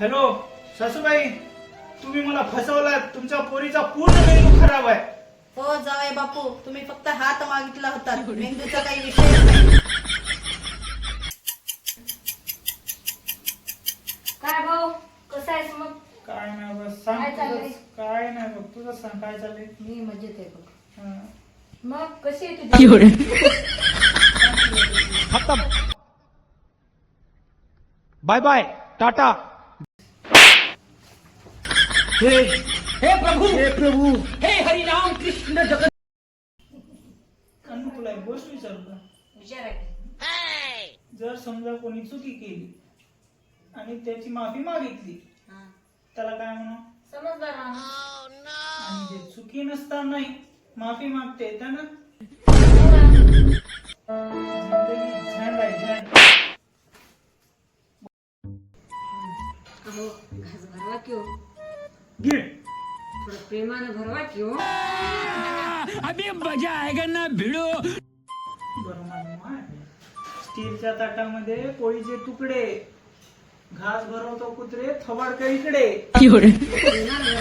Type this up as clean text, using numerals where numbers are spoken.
Hello सासूबाई, तुम्ही मला फसवलात. तुमच्या पोरीचा पूर्ण मेंदू खराब आहे. हो जावई बापू, तुम्ही फक्त हात मागितला होता, मेंदूचा काही विषय नाही. काय भाऊ, कसं आहेस मग? काय नाही बस सांग. काय चाललंय? काय नाही बघ, तुझं सांग काय चाललंय. मी मजेत आहे बघ. हा. मग कशी आहे तुझी? खत्म. Bye bye tata. हे प्रभू हे हरिनाम कृष्ण जगत. तुला एक गोष्ट विचारू का? विचारा की. जर समजा कोणी चुकी केली आणि त्याची माफी मागितली, त्याला काय म्हणू? समजदार राहा. आणि जे चुकी नसतानाही माफी मागते त्यांना जिंदगी झंड आहे, झंड. अहो, घास भरवा की हो. घे. थोडं प्रेमानं भरवा की हो. अभी मजा आएगा ना भिड़ो. बरं माय, स्टीलच्या ताटामध्ये पोळीचे तुकडे, घास भरवतो कुत्रे, थवाडकर इकडे. प्रेमानं